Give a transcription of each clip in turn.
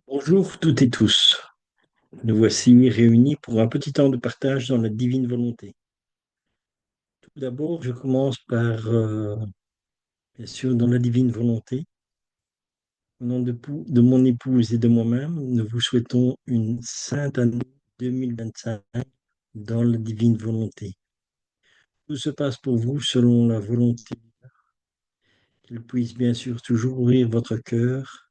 Bonjour toutes et tous. Nous voici réunis pour un petit temps de partage dans la divine volonté. Tout d'abord, je commence par, bien sûr, dans la divine volonté. Au nom de mon épouse et de moi-même, nous vous souhaitons une sainte année 2025 dans la divine volonté. Tout se passe pour vous selon la volonté, qu'il puisse bien sûr toujours ouvrir votre cœur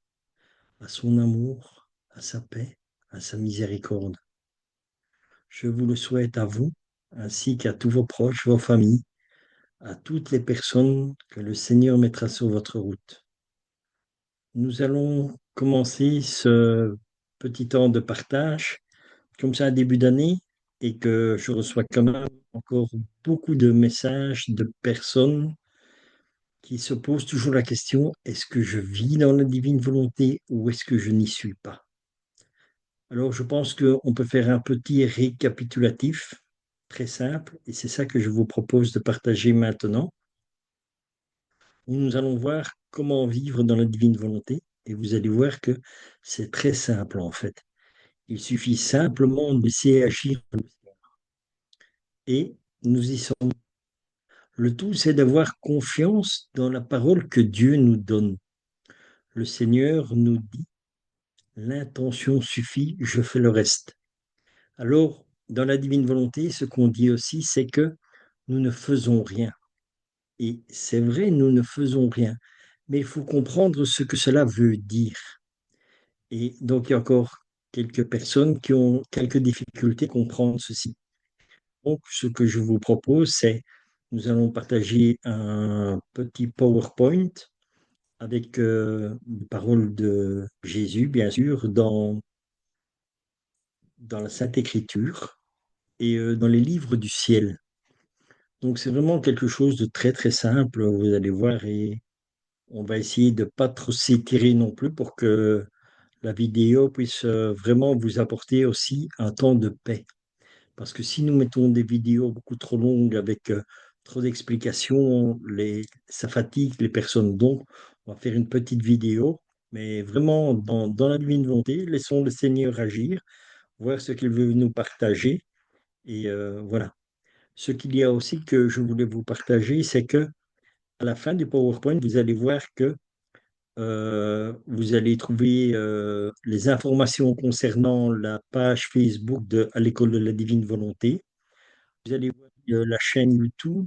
à son amour, à sa paix, à sa miséricorde. Je vous le souhaite à vous, ainsi qu'à tous vos proches, vos familles, à toutes les personnes que le Seigneur mettra sur votre route. Nous allons commencer ce petit temps de partage, comme ça, à début d'année, et que je reçois quand même encore beaucoup de messages de personnes qui se posent toujours la question, est-ce que je vis dans la divine volonté ou est-ce que je n'y suis pas? Alors, je pense qu'on peut faire un petit récapitulatif très simple, et c'est ça que je vous propose de partager maintenant, où nous allons voir comment vivre dans la divine volonté, et vous allez voir que c'est très simple en fait. Il suffit simplement de laisser agir et nous y sommes. Le tout, c'est d'avoir confiance dans la parole que Dieu nous donne. Le Seigneur nous dit, l'intention suffit, je fais le reste. Alors, dans la divine volonté, ce qu'on dit aussi, c'est que nous ne faisons rien. Et c'est vrai, nous ne faisons rien. Mais il faut comprendre ce que cela veut dire. Et donc, il y a encore quelques personnes qui ont quelques difficultés à comprendre ceci. Donc, ce que je vous propose, c'est, nous allons partager un petit PowerPoint avec les paroles de Jésus, bien sûr, dans la Sainte Écriture et dans les livres du ciel. Donc, c'est vraiment quelque chose de très, très simple, vous allez voir, et on va essayer de ne pas trop s'étirer non plus pour que la vidéo puisse vraiment vous apporter aussi un temps de paix. Parce que si nous mettons des vidéos beaucoup trop longues avec trop d'explications, ça fatigue les personnes. Donc, on va faire une petite vidéo, mais vraiment dans la divine volonté, laissons le Seigneur agir, voir ce qu'il veut nous partager. Et voilà. Ce qu'il y a aussi que je voulais vous partager, c'est que à la fin du PowerPoint, vous allez voir que vous allez trouver les informations concernant la page Facebook de À l'école de la divine volonté. Vous allez voir la chaîne YouTube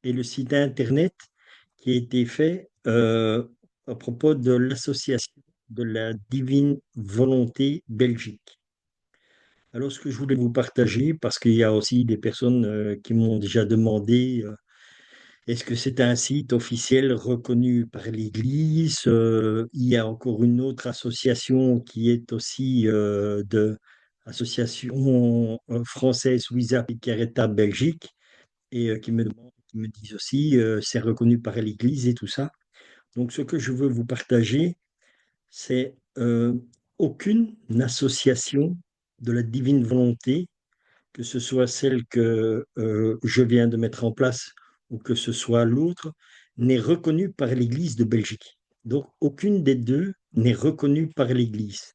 et le site internet qui a été fait à propos de l'association de la divine volonté Belgique. Alors, ce que je voulais vous partager, parce qu'il y a aussi des personnes qui m'ont déjà demandé est-ce que c'est un site officiel reconnu par l'Église? Il y a encore une autre association qui est aussi de association française Visa Picaretta Belgique et qui me disent aussi c'est reconnu par l'Église et tout ça. Donc ce que je veux vous partager, c'est aucune association de la divine volonté, que ce soit celle que je viens de mettre en place ou que ce soit l'autre, n'est reconnue par l'Église de Belgique. Donc, aucune des deux n'est reconnue par l'Église.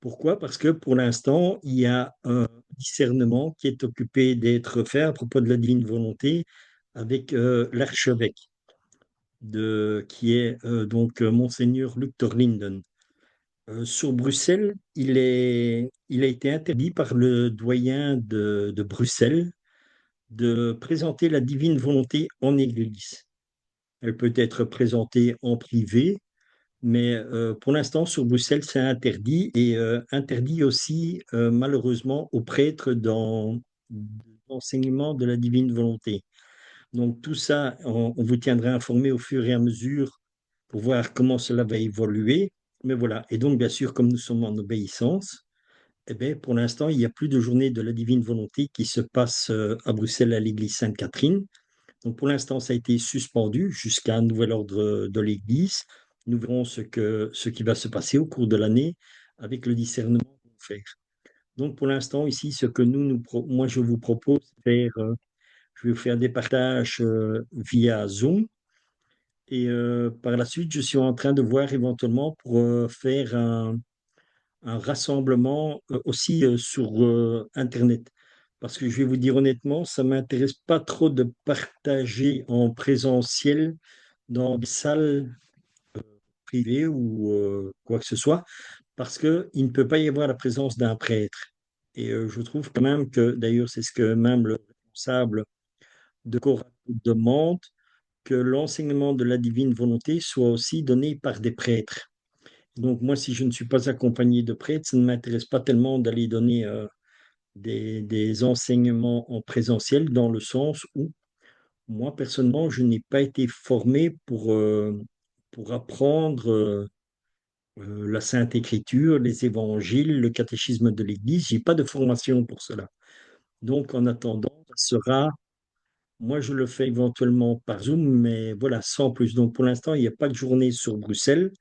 Pourquoi? Parce que pour l'instant, il y a un discernement qui est occupé d'être fait à propos de la divine volonté avec l'archevêque qui est donc Monseigneur Luc Torlinden. Sur Bruxelles, il a été interdit par le doyen de Bruxelles de présenter la divine volonté en Église. Elle peut être présentée en privé, mais pour l'instant, sur Bruxelles, c'est interdit et interdit aussi, malheureusement, aux prêtres dans l'enseignement de la divine volonté. Donc tout ça, on vous tiendra informé au fur et à mesure pour voir comment cela va évoluer. Mais voilà, et donc bien sûr, comme nous sommes en obéissance, eh bien, pour l'instant, il n'y a plus de journée de la divine volonté qui se passe à Bruxelles à l'église Sainte-Catherine. Donc pour l'instant, ça a été suspendu jusqu'à un nouvel ordre de l'Église. Nous verrons ce qui va se passer au cours de l'année avec le discernement qu'on va faire. Donc pour l'instant, ici, ce que moi, je vous propose de faire, je vais vous faire des partages via Zoom. Et par la suite, je suis en train de voir éventuellement pour faire un rassemblement aussi sur Internet. Parce que je vais vous dire honnêtement, ça m'intéresse pas trop de partager en présentiel dans des salles privées ou quoi que ce soit, parce qu'il ne peut pas y avoir la présence d'un prêtre. Et je trouve quand même que, d'ailleurs, c'est ce que même le responsable de Cora demande, que l'enseignement de la divine volonté soit aussi donné par des prêtres. Donc moi, si je ne suis pas accompagné de prêtres, ça ne m'intéresse pas tellement d'aller donner des enseignements en présentiel, dans le sens où moi, personnellement, je n'ai pas été formé pour apprendre la Sainte Écriture, les évangiles, le catéchisme de l'Église. J'ai pas de formation pour cela. Donc en attendant, ça sera, moi je le fais éventuellement par Zoom, mais voilà, sans plus. Donc pour l'instant, il n'y a pas de journée sur Bruxelles.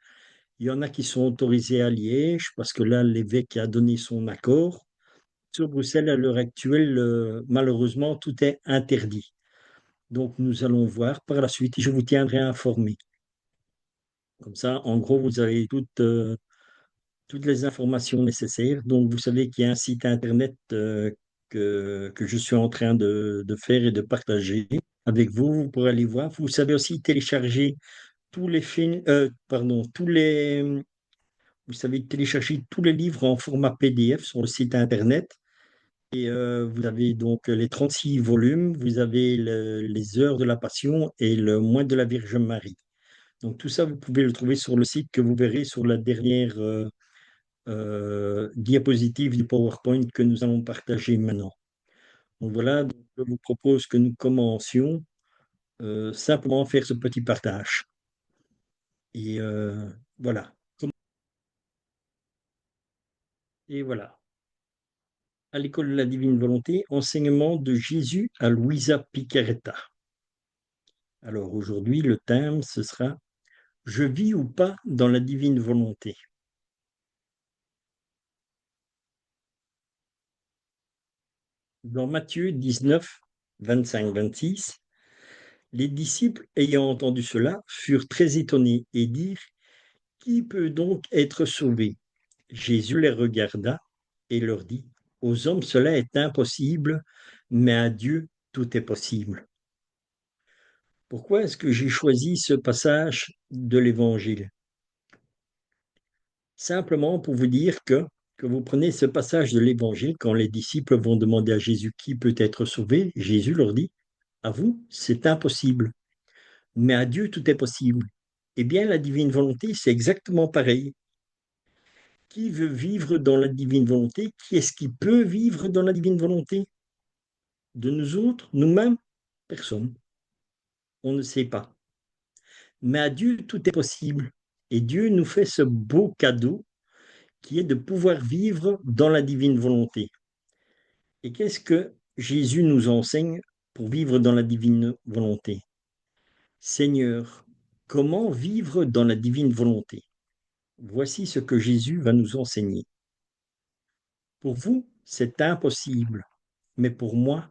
Il y en a qui sont autorisés à Liège, parce que là, l'évêque a donné son accord. Sur Bruxelles, à l'heure actuelle, malheureusement, tout est interdit. Donc, nous allons voir par la suite et je vous tiendrai informé. Comme ça, en gros, vous avez toutes les informations nécessaires. Donc, vous savez qu'il y a un site internet que je suis en train de faire et de partager avec vous. Vous pourrez aller voir. Vous savez aussi télécharger tous les films, pardon, vous savez télécharger tous les livres en format PDF sur le site internet. Et vous avez donc les 36 volumes, vous avez les heures de la Passion et le mois de la Vierge Marie. Donc tout ça, vous pouvez le trouver sur le site que vous verrez sur la dernière diapositive du PowerPoint que nous allons partager maintenant. Donc voilà, donc, je vous propose que nous commencions simplement à faire ce petit partage. Et voilà. Et voilà. À l'école de la divine volonté, enseignement de Jésus à Luisa Picaretta. Alors aujourd'hui, le thème, ce sera je vis ou pas dans la divine volonté. Dans Matthieu 19, 25-26, les disciples ayant entendu cela furent très étonnés et dirent, qui peut donc être sauvé? Jésus les regarda et leur dit, aux hommes cela est impossible, mais à Dieu tout est possible. Pourquoi est-ce que j'ai choisi ce passage de l'Évangile? Simplement pour vous dire que vous prenez ce passage de l'Évangile, quand les disciples vont demander à Jésus qui peut être sauvé, Jésus leur dit, à vous, c'est impossible, mais à Dieu, tout est possible. Eh bien, la divine volonté, c'est exactement pareil. Qui veut vivre dans la divine volonté? Qui est-ce qui peut vivre dans la divine volonté? De nous autres, nous-mêmes? Personne. On ne sait pas. Mais à Dieu, tout est possible. Et Dieu nous fait ce beau cadeau qui est de pouvoir vivre dans la divine volonté. Et qu'est-ce que Jésus nous enseigne pour vivre dans la divine volonté? Seigneur, comment vivre dans la divine volonté? Voici ce que Jésus va nous enseigner. Pour vous, c'est impossible, mais pour moi,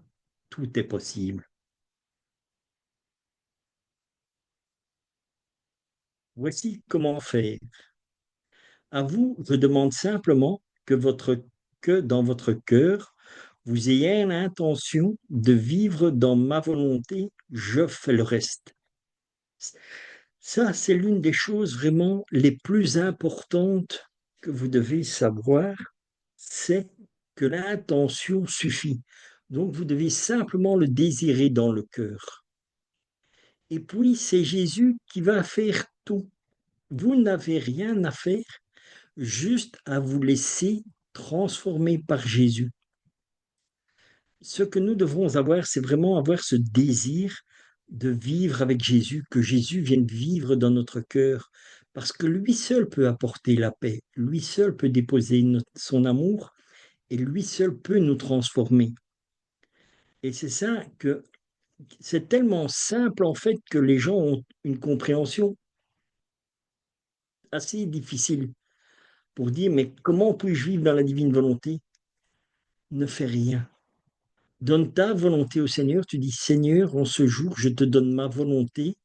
tout est possible. Voici comment faire. À vous, je demande simplement que dans votre cœur, vous ayez l'intention de vivre dans ma volonté, je fais le reste. Ça, c'est l'une des choses vraiment les plus importantes que vous devez savoir, c'est que l'intention suffit. Donc, vous devez simplement le désirer dans le cœur. Et puis, c'est Jésus qui va faire tout. Vous n'avez rien à faire, juste à vous laisser transformer par Jésus. Ce que nous devons avoir, c'est vraiment avoir ce désir de vivre avec Jésus, que Jésus vienne vivre dans notre cœur, parce que lui seul peut apporter la paix, lui seul peut déposer son amour, et lui seul peut nous transformer. Et c'est ça que c'est tellement simple en fait que les gens ont une compréhension assez difficile pour dire mais comment puis-je vivre dans la divine volonté? Ne fais rien. Donne ta volonté au Seigneur. Tu dis Seigneur, en ce jour, je te donne ma volonté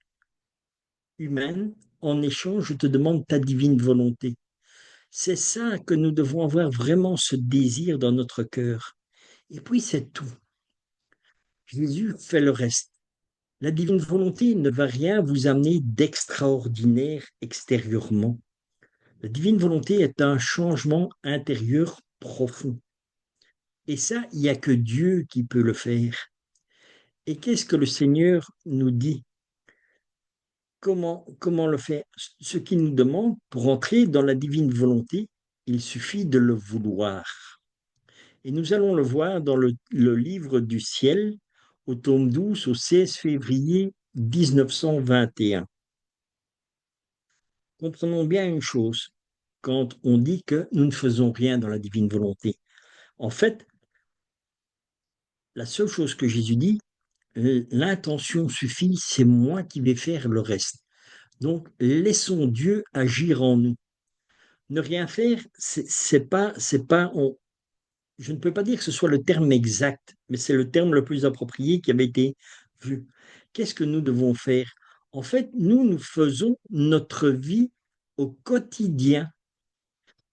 humaine. En échange, je te demande ta divine volonté. C'est ça que nous devons avoir vraiment ce désir dans notre cœur. Et puis c'est tout. Jésus fait le reste. La divine volonté ne va rien vous amener d'extraordinaire extérieurement. La divine volonté est un changement intérieur profond. Et ça, il n'y a que Dieu qui peut le faire. Et qu'est-ce que le Seigneur nous dit? Comment le faire? Ce qu'il nous demande pour entrer dans la divine volonté, il suffit de le vouloir. Et nous allons le voir dans le livre du ciel, au tome 12, au 16 février 1921. Comprenons bien une chose, quand on dit que nous ne faisons rien dans la divine volonté. En fait, la seule chose que Jésus dit, l'intention suffit, c'est moi qui vais faire le reste. Donc, laissons Dieu agir en nous. Ne rien faire, je ne peux pas dire que ce soit le terme exact, mais c'est le terme le plus approprié qui avait été vu. Qu'est-ce que nous devons faire? En fait, nous faisons notre vie au quotidien.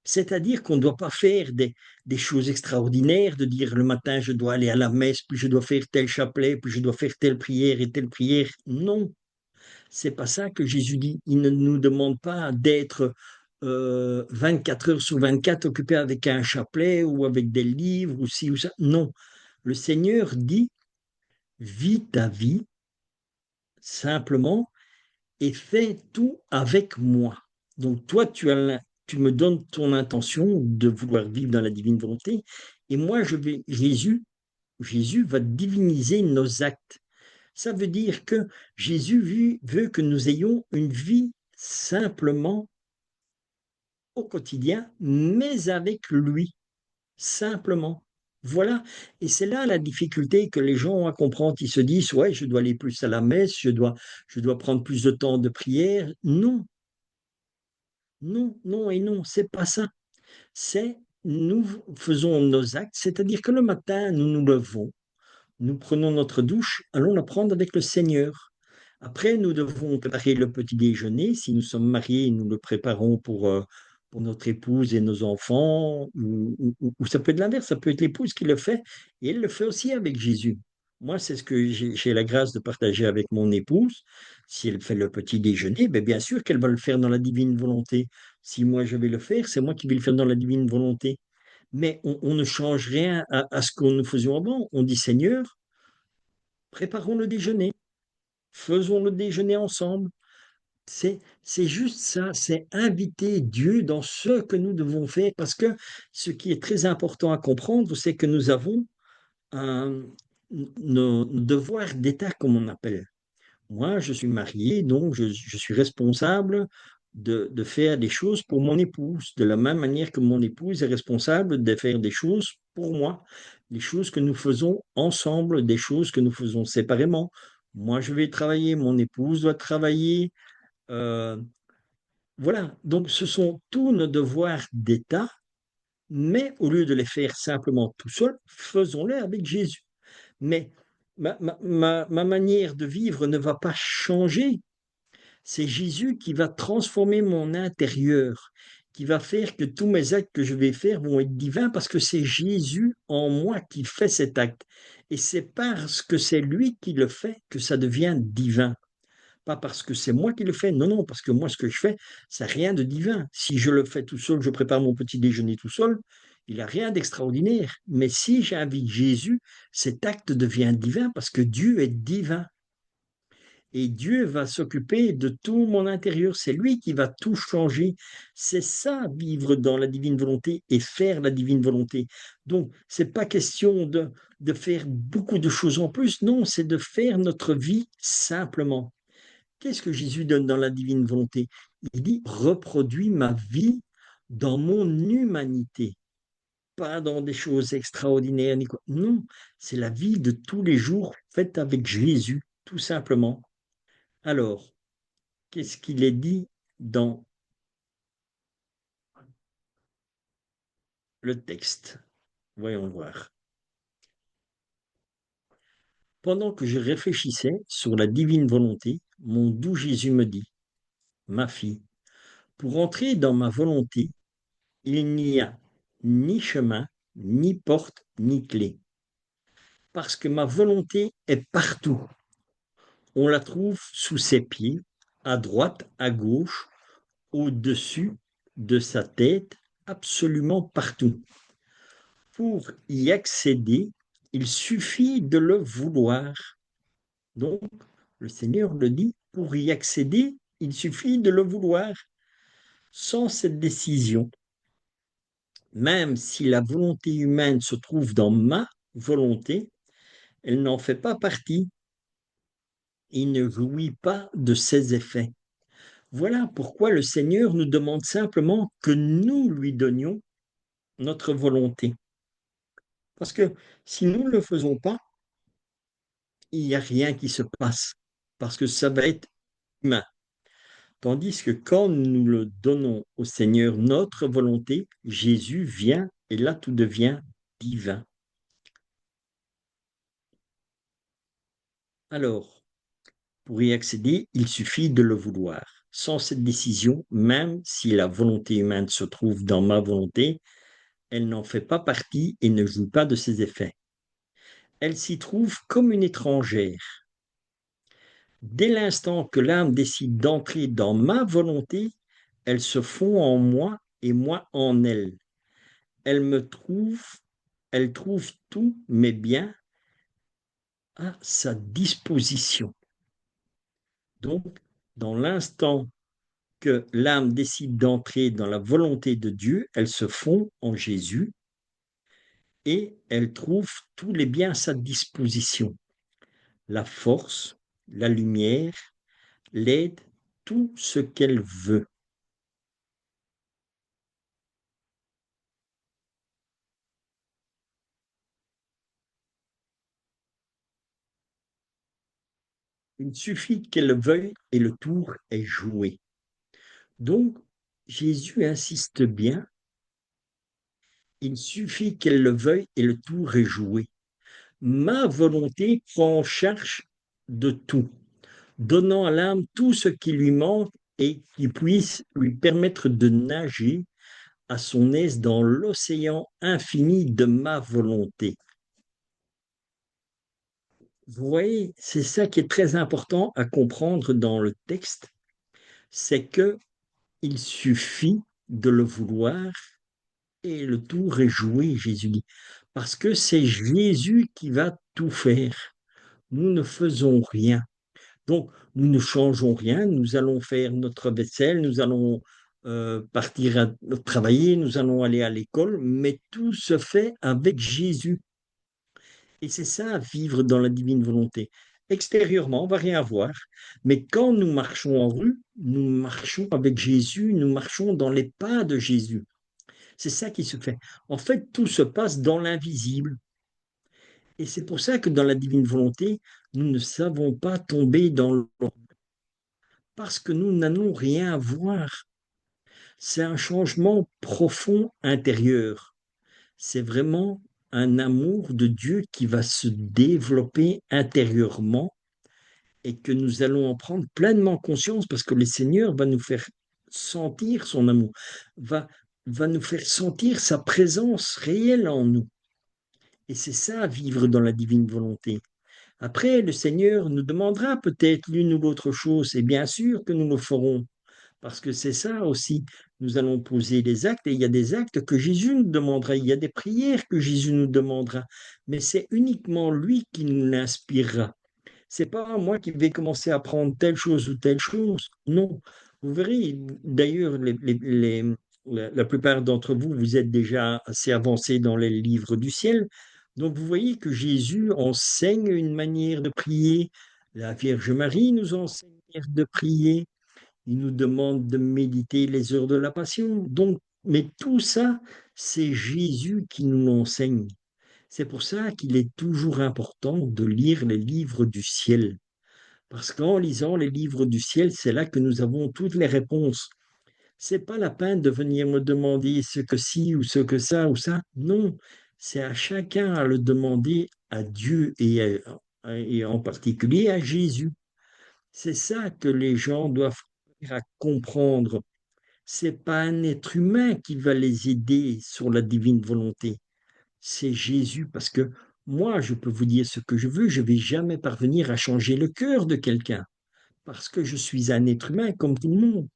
C'est-à-dire qu'on ne doit pas faire des choses extraordinaires, de dire le matin je dois aller à la messe, puis je dois faire tel chapelet, puis je dois faire telle prière et telle prière. Non, c'est pas ça que Jésus dit. Il ne nous demande pas d'être 24 heures sur 24 occupé avec un chapelet ou avec des livres ou ci ou ça. Non, le Seigneur dit, vis ta vie simplement et fais tout avec moi. Donc toi, tu me donnes ton intention de vouloir vivre dans la divine volonté et moi, Jésus va diviniser nos actes. Ça veut dire que Jésus veut que nous ayons une vie simplement au quotidien, mais avec lui, simplement. Voilà. Et c'est là la difficulté que les gens ont à comprendre. Ils se disent, ouais, je dois aller plus à la messe, je dois prendre plus de temps de prière. Non, non, non et non, c'est pas ça. C'est nous faisons nos actes, c'est-à-dire que le matin, nous nous levons, nous prenons notre douche, allons la prendre avec le Seigneur. Après, nous devons préparer le petit déjeuner. Si nous sommes mariés, nous le préparons pour notre épouse et nos enfants. Ou ça peut être l'inverse, ça peut être l'épouse qui le fait. Et elle le fait aussi avec Jésus. Moi, c'est ce que j'ai la grâce de partager avec mon épouse. Si elle fait le petit déjeuner, ben bien sûr qu'elle va le faire dans la divine volonté. Si moi je vais le faire, c'est moi qui vais le faire dans la divine volonté. Mais on ne change rien à ce que nous faisions avant. On dit, Seigneur, préparons le déjeuner, faisons le déjeuner ensemble. C'est juste ça, c'est inviter Dieu dans ce que nous devons faire, parce que ce qui est très important à comprendre, c'est que nous avons un, nos devoirs d'État, comme on appelle. Moi, je suis marié, donc je suis responsable de faire des choses pour mon épouse, de la même manière que mon épouse est responsable de faire des choses pour moi, des choses que nous faisons ensemble, des choses que nous faisons séparément. Moi, je vais travailler, mon épouse doit travailler. euh, voilà, donc ce sont tous nos devoirs d'État, mais au lieu de les faire simplement tout seul, faisons-les avec Jésus. Mais ma manière de vivre ne va pas changer. C'est Jésus qui va transformer mon intérieur, qui va faire que tous mes actes que je vais faire vont être divins parce que c'est Jésus en moi qui fait cet acte. Et c'est parce que c'est lui qui le fait que ça devient divin. Pas parce que c'est moi qui le fais, non, non, parce que moi, ce que je fais, ça n'a rien de divin. Si je le fais tout seul, je prépare mon petit déjeuner tout seul, il n'y a rien d'extraordinaire. Mais si j'invite Jésus, cet acte devient divin parce que Dieu est divin. Et Dieu va s'occuper de tout mon intérieur. C'est lui qui va tout changer. C'est ça, vivre dans la divine volonté et faire la divine volonté. Donc, c'est pas question de faire beaucoup de choses en plus. Non, c'est de faire notre vie simplement. Qu'est-ce que Jésus donne dans la divine volonté? Il dit, reproduis ma vie dans mon humanité, pas dans des choses extraordinaires ni quoi. Non, c'est la vie de tous les jours faite avec Jésus, tout simplement. Alors, qu'est-ce qu'il est dit dans le texte? Voyons voir. Pendant que je réfléchissais sur la divine volonté, mon doux Jésus me dit, ma fille, pour entrer dans ma volonté, il n'y a ni chemin, ni porte, ni clé. Parce que ma volonté est partout. On la trouve sous ses pieds, à droite, à gauche, au-dessus de sa tête, absolument partout. Pour y accéder, il suffit de le vouloir. Donc, le Seigneur le dit, pour y accéder, il suffit de le vouloir. Sans cette décision, même si la volonté humaine se trouve dans ma volonté, elle n'en fait pas partie. Il ne jouit pas de ses effets. Voilà pourquoi le Seigneur nous demande simplement que nous lui donnions notre volonté. Parce que si nous ne le faisons pas, il n'y a rien qui se passe. Parce que ça va être humain. Tandis que quand nous le donnons au Seigneur notre volonté, Jésus vient et là tout devient divin. Alors, pour y accéder, il suffit de le vouloir. Sans cette décision, même si la volonté humaine se trouve dans ma volonté, elle n'en fait pas partie et ne joue pas de ses effets. Elle s'y trouve comme une étrangère. Dès l'instant que l'âme décide d'entrer dans ma volonté, elle se fond en moi et moi en elle. Elle me trouve, elle trouve tous mes biens à sa disposition. Donc, dans l'instant que l'âme décide d'entrer dans la volonté de Dieu, elle se fond en Jésus et elle trouve tous les biens à sa disposition. La force, la lumière, l'aide, tout ce qu'elle veut. Il suffit qu'elle le veuille et le tour est joué. Donc, Jésus insiste bien, il suffit qu'elle le veuille et le tour est joué. Ma volonté prend en charge de tout, donnant à l'âme tout ce qui lui manque et qui puisse lui permettre de nager à son aise dans l'océan infini de ma volonté. Vous voyez, c'est ça qui est très important à comprendre dans le texte, c'est que il suffit de le vouloir et le tour est joué, Jésus dit, parce que c'est Jésus qui va tout faire. Nous ne faisons rien. Donc, nous ne changeons rien, nous allons faire notre vaisselle, nous allons partir travailler, nous allons aller à l'école, mais tout se fait avec Jésus. Et c'est ça, vivre dans la divine volonté. Extérieurement, on va rien voir, mais quand nous marchons en rue, nous marchons avec Jésus, nous marchons dans les pas de Jésus. C'est ça qui se fait. En fait, tout se passe dans l'invisible. Et c'est pour ça que dans la divine volonté, nous ne savons pas tomber dans l'ordre, parce que nous n'allons rien à voir. C'est un changement profond intérieur. C'est vraiment un amour de Dieu qui va se développer intérieurement et que nous allons en prendre pleinement conscience parce que le Seigneur va nous faire sentir son amour, va, va nous faire sentir sa présence réelle en nous. Et c'est ça, vivre dans la divine volonté. Après, le Seigneur nous demandera peut-être l'une ou l'autre chose, et bien sûr que nous le ferons, parce que c'est ça aussi. Nous allons poser des actes, et il y a des actes que Jésus nous demandera, il y a des prières que Jésus nous demandera, mais c'est uniquement lui qui nous l'inspirera. C'est pas moi qui vais commencer à prendre telle chose ou telle chose. Non. Vous verrez, d'ailleurs, la plupart d'entre vous, vous êtes déjà assez avancés dans les livres du ciel. Donc, vous voyez que Jésus enseigne une manière de prier. La Vierge Marie nous enseigne une manière de prier. Il nous demande de méditer les heures de la Passion. Donc, mais tout ça, c'est Jésus qui nous l'enseigne. C'est pour ça qu'il est toujours important de lire les livres du ciel. Parce qu'en lisant les livres du ciel, c'est là que nous avons toutes les réponses. C'est pas la peine de venir me demander ce que ci ou ce que ça ou ça. Non, c'est à chacun à le demander à Dieu et en particulier à Jésus. C'est ça que les gens doivent faire à comprendre. C'est pas un être humain qui va les aider sur la divine volonté. C'est Jésus, parce que moi, je peux vous dire ce que je veux, je vais jamais parvenir à changer le cœur de quelqu'un, parce que je suis un être humain comme tout le monde.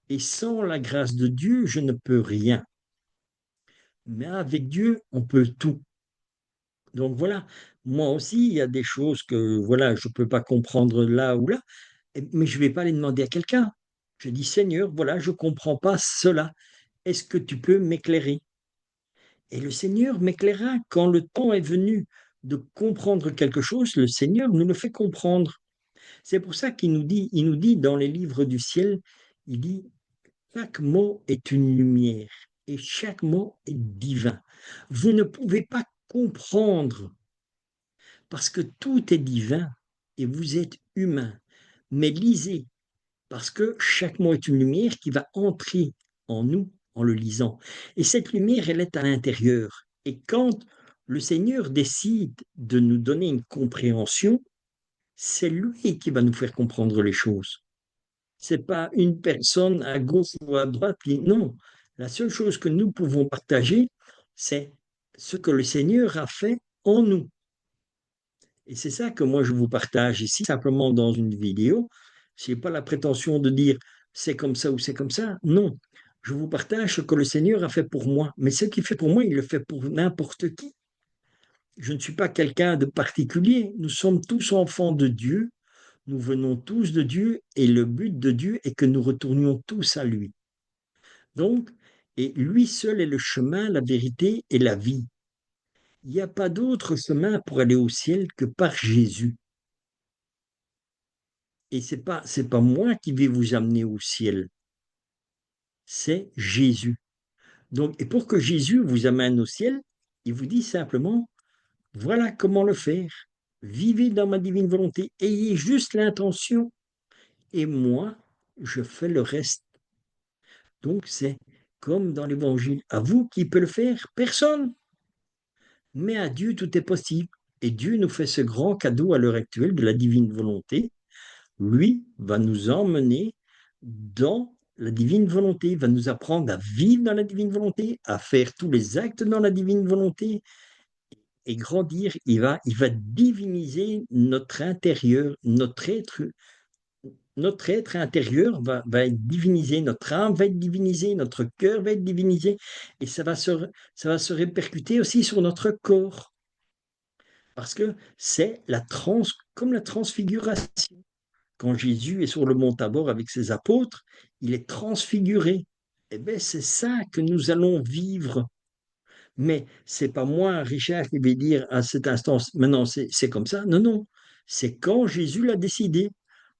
Et sans la grâce de Dieu, je ne peux rien. Mais avec Dieu, on peut tout. Donc voilà, moi aussi, il y a des choses que voilà, je ne peux pas comprendre là ou là, mais je ne vais pas les demander à quelqu'un. Je dis, Seigneur, voilà, je ne comprends pas cela. Est-ce que tu peux m'éclairer? Et le Seigneur m'éclairera quand le temps est venu de comprendre quelque chose, le Seigneur nous le fait comprendre. C'est pour ça il nous dit dans les livres du ciel, il dit, chaque mot est une lumière et chaque mot est divin. Vous ne pouvez pas comprendre parce que tout est divin et vous êtes humain. Mais lisez, parce que chaque mot est une lumière qui va entrer en nous en le lisant. Et cette lumière, elle est à l'intérieur. Et quand le Seigneur décide de nous donner une compréhension, c'est lui qui va nous faire comprendre les choses. C'est pas une personne à gauche ou à droite. Non, la seule chose que nous pouvons partager, c'est ce que le Seigneur a fait en nous. Et c'est ça que moi je vous partage ici, simplement dans une vidéo. Je n'ai pas la prétention de dire c'est comme ça ou c'est comme ça. Non, je vous partage ce que le Seigneur a fait pour moi. Mais ce qu'il fait pour moi, il le fait pour n'importe qui. Je ne suis pas quelqu'un de particulier. Nous sommes tous enfants de Dieu. Nous venons tous de Dieu et le but de Dieu est que nous retournions tous à lui. Donc, et lui seul est le chemin, la vérité et la vie. Il n'y a pas d'autre chemin pour aller au ciel que par Jésus. Et c'est pas moi qui vais vous amener au ciel, c'est Jésus. Donc, et pour que Jésus vous amène au ciel, il vous dit simplement, voilà comment le faire. Vivez dans ma divine volonté, ayez juste l'intention, et moi, je fais le reste. Donc, c'est comme dans l'évangile. À vous, qui peut le faire? Personne. Mais à Dieu, tout est possible. Et Dieu nous fait ce grand cadeau à l'heure actuelle de la divine volonté. Lui va nous emmener dans la divine volonté, va nous apprendre à vivre dans la divine volonté, à faire tous les actes dans la divine volonté et grandir. Il va diviniser notre intérieur, notre être intérieur va être divinisé, notre âme va être divinisée, notre cœur va être divinisé et ça va se répercuter aussi sur notre corps parce que c'est comme la transfiguration. Quand Jésus est sur le mont Tabor avec ses apôtres, il est transfiguré. Eh bien, c'est ça que nous allons vivre. Mais c'est pas moi, Richard, qui vais dire à cet instant, maintenant c'est comme ça. Non, non. C'est quand Jésus l'a décidé.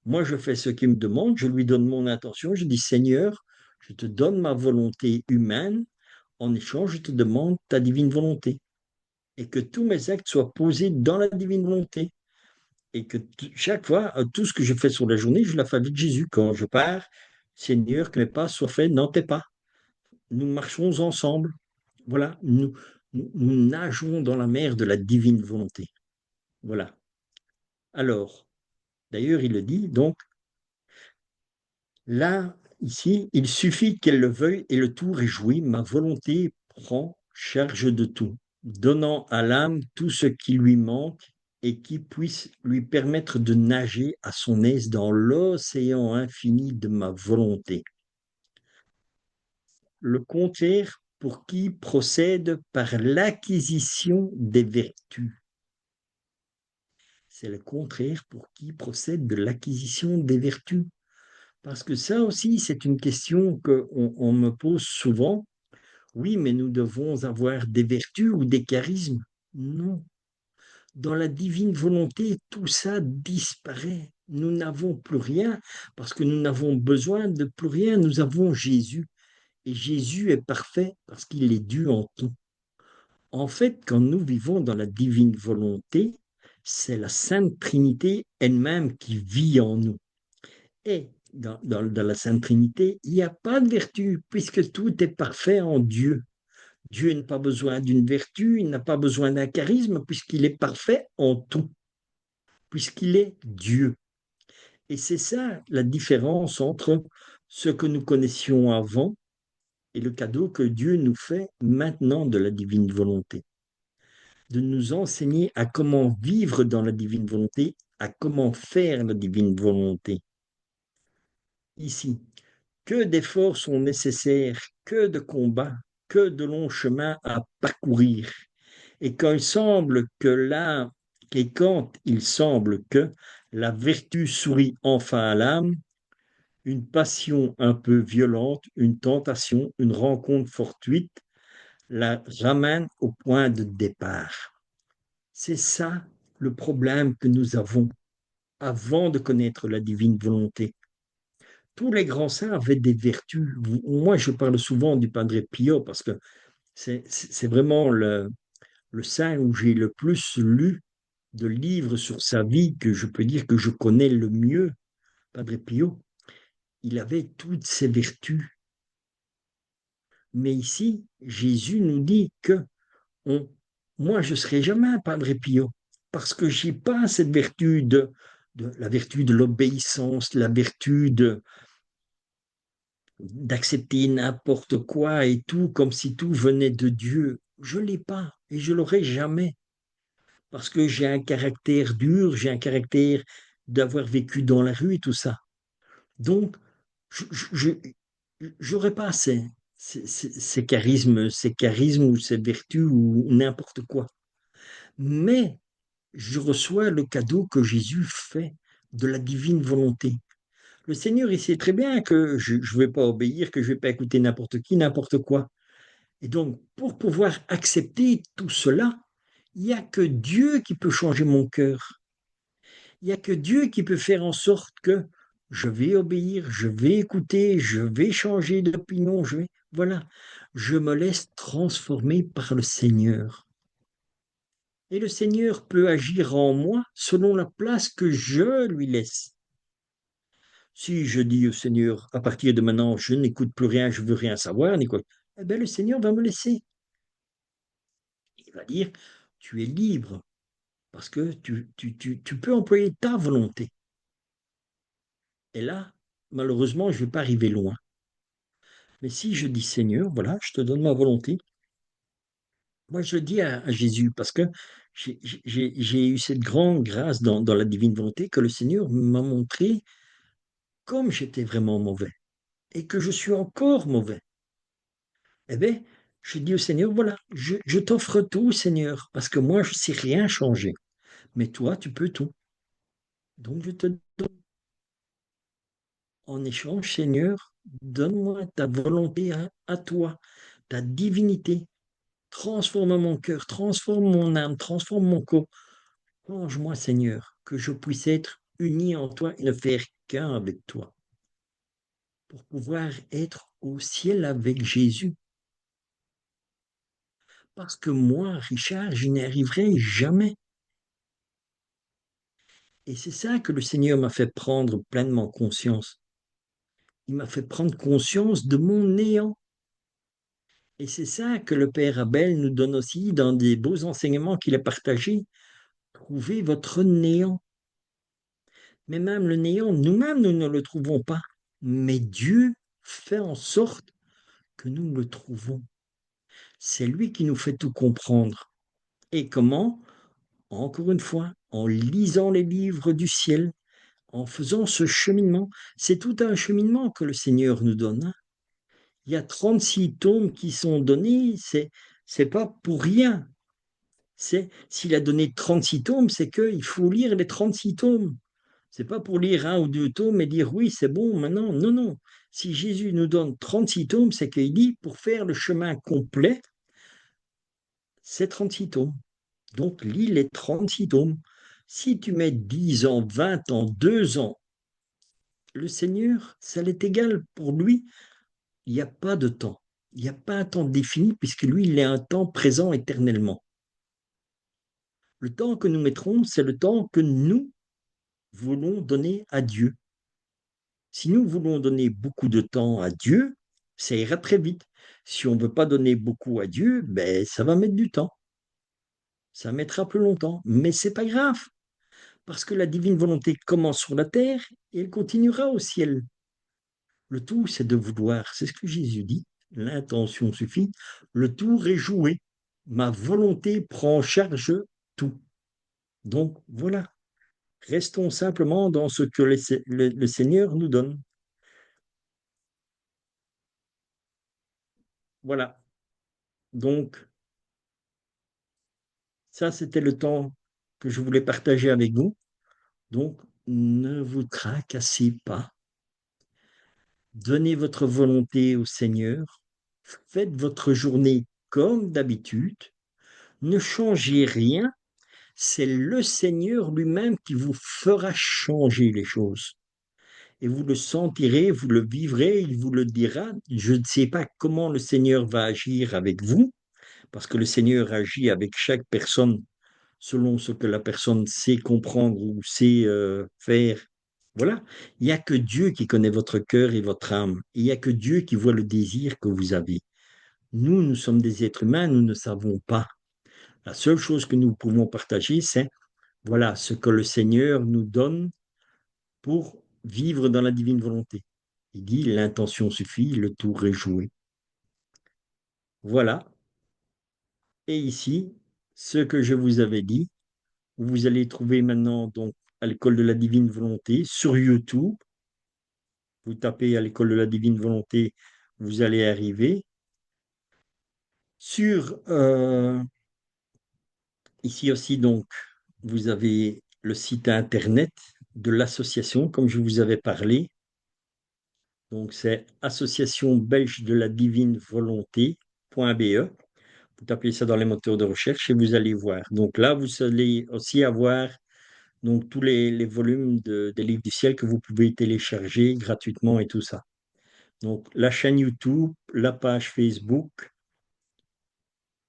Moi, je fais ce qu'il me demande, je lui donne mon intention, je dis Seigneur, je te donne ma volonté humaine, en échange, je te demande ta divine volonté. Et que tous mes actes soient posés dans la divine volonté et que chaque fois, tout ce que je fais sur la journée, je la fais avec Jésus. Quand je pars, Seigneur, que mes pas soient faits dans tes pas. Nous marchons ensemble. Voilà, nous nageons dans la mer de la divine volonté. Voilà. Alors, d'ailleurs, il le dit, donc, là, ici, il suffit qu'elle le veuille et le tout réjouit. Ma volonté prend charge de tout, donnant à l'âme tout ce qui lui manque et qui puisse lui permettre de nager à son aise dans l'océan infini de ma volonté. Le contraire pour qui procède par l'acquisition des vertus. C'est le contraire pour qui procède de l'acquisition des vertus. Parce que ça aussi, c'est une question qu'on me pose souvent. Oui, mais nous devons avoir des vertus ou des charismes. Non. Dans la divine volonté, tout ça disparaît. Nous n'avons plus rien parce que nous n'avons besoin de plus rien. Nous avons Jésus. Et Jésus est parfait parce qu'il est Dieu en tout. En fait, quand nous vivons dans la divine volonté, c'est la Sainte Trinité elle-même qui vit en nous. Et dans la Sainte Trinité, il n'y a pas de vertu puisque tout est parfait en Dieu. Dieu n'a pas besoin d'une vertu, il n'a pas besoin d'un charisme puisqu'il est parfait en tout, puisqu'il est Dieu. Et c'est ça la différence entre ce que nous connaissions avant et le cadeau que Dieu nous fait maintenant de la divine volonté, de nous enseigner à comment vivre dans la divine volonté, à comment faire la divine volonté. Ici, que d'efforts sont nécessaires, que de combats, que de longs chemins à parcourir. Et quand il semble que là, et quand il semble que la vertu sourit enfin à l'âme, une passion un peu violente, une tentation, une rencontre fortuite la ramène au point de départ. C'est ça le problème que nous avons avant de connaître la divine volonté. Tous les grands saints avaient des vertus. Moi, je parle souvent du Padre Pio parce que c'est vraiment le saint où j'ai le plus lu de livres sur sa vie que je peux dire que je connais le mieux. Padre Pio, il avait toutes ces vertus. Mais ici, Jésus nous dit que on, moi, je ne serai jamais un Padre Pio parce que je n'ai pas cette vertu de la vertu de l'obéissance, la vertu d'accepter n'importe quoi et tout comme si tout venait de Dieu. Je ne l'ai pas et je l'aurai jamais parce que j'ai un caractère dur, j'ai un caractère d'avoir vécu dans la rue et tout ça. Donc, je n'aurais pas ces charismes ou ces vertus ou n'importe quoi. Mais je reçois le cadeau que Jésus fait de la divine volonté. Le Seigneur, il sait très bien que je ne vais pas obéir, que je ne vais pas écouter n'importe qui, n'importe quoi. Et donc, pour pouvoir accepter tout cela, il n'y a que Dieu qui peut changer mon cœur. Il n'y a que Dieu qui peut faire en sorte que je vais obéir, je vais écouter, je vais changer d'opinion, voilà, je me laisse transformer par le Seigneur. Et le Seigneur peut agir en moi selon la place que je lui laisse. Si je dis au Seigneur, à partir de maintenant, je n'écoute plus rien, je veux rien savoir, Nicole, eh bien, le Seigneur va me laisser. Il va dire, tu es libre, parce que tu peux employer ta volonté. Et là, malheureusement, je ne vais pas arriver loin. Mais si je dis, Seigneur, voilà, je te donne ma volonté, moi je le dis à Jésus, parce que j'ai eu cette grande grâce dans la divine volonté que le Seigneur m'a montré comme j'étais vraiment mauvais et que je suis encore mauvais. Eh bien, je dis au Seigneur, voilà, je t'offre tout, Seigneur, parce que moi, je ne sais rien changer. Mais toi, tu peux tout. Donc, je te donne en échange, Seigneur, donne-moi ta volonté à toi, ta divinité. Transforme mon cœur, transforme mon âme, transforme mon corps. Change-moi, Seigneur, que je puisse être uni en toi et ne faire qu'un avec toi, pour pouvoir être au ciel avec Jésus. Parce que moi, Richard, je n'y arriverai jamais. Et c'est ça que le Seigneur m'a fait prendre pleinement conscience. Il m'a fait prendre conscience de mon néant. Et c'est ça que le Père Abel nous donne aussi dans des beaux enseignements qu'il a partagés. Trouvez votre néant. Mais même le néant, nous-mêmes, nous ne le trouvons pas. Mais Dieu fait en sorte que nous le trouvons. C'est lui qui nous fait tout comprendre. Et comment? Encore une fois, en lisant les livres du ciel, en faisant ce cheminement. C'est tout un cheminement que le Seigneur nous donne, hein. Il y a 36 tomes qui sont donnés, c'est pas pour rien. S'il a donné 36 tomes, c'est qu'il faut lire les 36 tomes. C'est pas pour lire un ou deux tomes et dire oui, c'est bon maintenant. Non, non. Si Jésus nous donne 36 tomes, c'est qu'il dit pour faire le chemin complet, c'est 36 tomes. Donc, lis les 36 tomes. Si tu mets 10 ans, 20 ans, 2 ans, le Seigneur, ça l'est égal pour lui. Il n'y a pas de temps. Il n'y a pas un temps défini puisque lui, il est un temps présent éternellement. Le temps que nous mettrons, c'est le temps que nous voulons donner à Dieu. Si nous voulons donner beaucoup de temps à Dieu, ça ira très vite. Si on ne veut pas donner beaucoup à Dieu, ben, ça va mettre du temps. Ça mettra plus longtemps. Mais c'est pas grave, parce que la divine volonté commence sur la terre et elle continuera au ciel. Le tout, c'est de vouloir. C'est ce que Jésus dit. L'intention suffit. Le tour est joué. Ma volonté prend en charge tout. Donc voilà, restons simplement dans ce que le Seigneur nous donne. Voilà. Donc ça, c'était le temps que je voulais partager avec vous. Donc ne vous tracassez pas. Donnez votre volonté au Seigneur. Faites votre journée comme d'habitude. Ne changez rien. C'est le Seigneur lui-même qui vous fera changer les choses. Et vous le sentirez, vous le vivrez, il vous le dira. Je ne sais pas comment le Seigneur va agir avec vous, parce que le Seigneur agit avec chaque personne selon ce que la personne sait comprendre ou sait faire. Voilà, il n'y a que Dieu qui connaît votre cœur et votre âme. Il n'y a que Dieu qui voit le désir que vous avez. Nous, nous sommes des êtres humains, nous ne savons pas. La seule chose que nous pouvons partager, c'est voilà ce que le Seigneur nous donne pour vivre dans la divine volonté. Il dit l'intention suffit, le tour est joué. Voilà. Et ici, ce que je vous avais dit, vous allez trouver maintenant donc à l'école de la divine volonté sur YouTube. Vous tapez à l'école de la divine volonté, vous allez arriver sur ici aussi donc vous avez le site internet de l'association comme je vous avais parlé. Donc c'est association belge de la divine volonté.be. Vous tapez ça dans les moteurs de recherche et vous allez voir. Donc là, vous allez aussi avoir donc, tous les volumes des livres du ciel que vous pouvez télécharger gratuitement et tout ça. Donc la chaîne YouTube, la page Facebook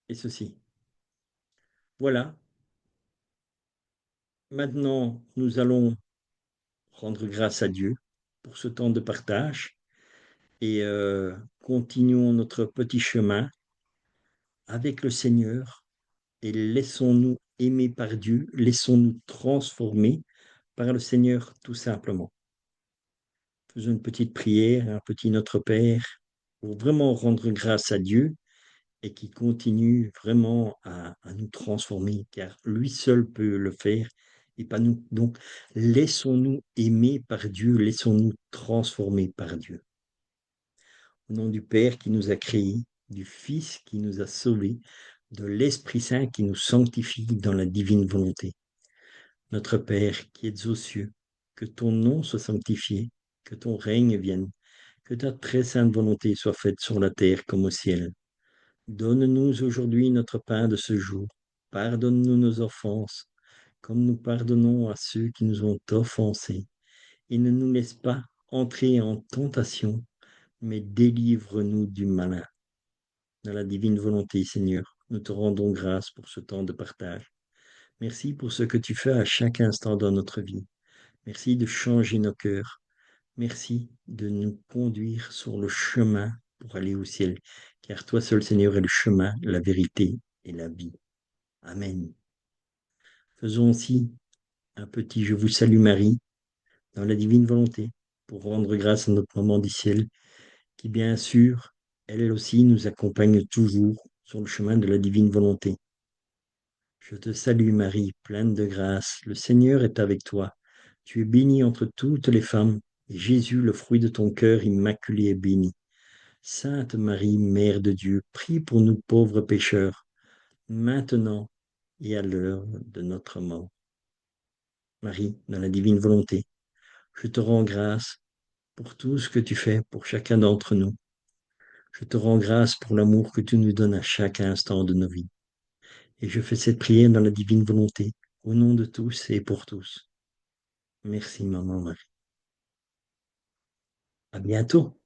et ceci. Voilà. Maintenant, nous allons rendre grâce à Dieu pour ce temps de partage et continuons notre petit chemin avec le Seigneur et laissons-nous aimer par Dieu, laissons-nous transformer par le Seigneur tout simplement. Faisons une petite prière, un petit Notre Père, pour vraiment rendre grâce à Dieu et qui continue vraiment à nous transformer, car lui seul peut le faire et pas nous. Donc, laissons-nous aimer par Dieu, laissons-nous transformer par Dieu. Au nom du Père qui nous a créés, du Fils qui nous a sauvés, de l'Esprit Saint qui nous sanctifie dans la divine volonté. Notre Père qui es aux cieux, que ton nom soit sanctifié, que ton règne vienne, que ta très sainte volonté soit faite sur la terre comme au ciel. Donne-nous aujourd'hui notre pain de ce jour. Pardonne-nous nos offenses, comme nous pardonnons à ceux qui nous ont offensés. Et ne nous laisse pas entrer en tentation, mais délivre-nous du malin. Dans la divine volonté, Seigneur, nous te rendons grâce pour ce temps de partage. Merci pour ce que tu fais à chaque instant dans notre vie. Merci de changer nos cœurs. Merci de nous conduire sur le chemin pour aller au ciel, car toi seul, Seigneur, est le chemin, la vérité et la vie. Amen. Faisons aussi un petit Je vous salue Marie dans la divine volonté pour rendre grâce à notre maman du ciel qui, bien sûr, elle aussi nous accompagne toujours sur le chemin de la divine volonté. Je te salue Marie, pleine de grâce, le Seigneur est avec toi. Tu es bénie entre toutes les femmes, et Jésus, le fruit de ton cœur immaculé, est béni. Sainte Marie, Mère de Dieu, prie pour nous pauvres pécheurs, maintenant et à l'heure de notre mort. Marie, dans la divine volonté, je te rends grâce pour tout ce que tu fais pour chacun d'entre nous. Je te rends grâce pour l'amour que tu nous donnes à chaque instant de nos vies. Et je fais cette prière dans la divine volonté, au nom de tous et pour tous. Merci, Maman Marie. À bientôt.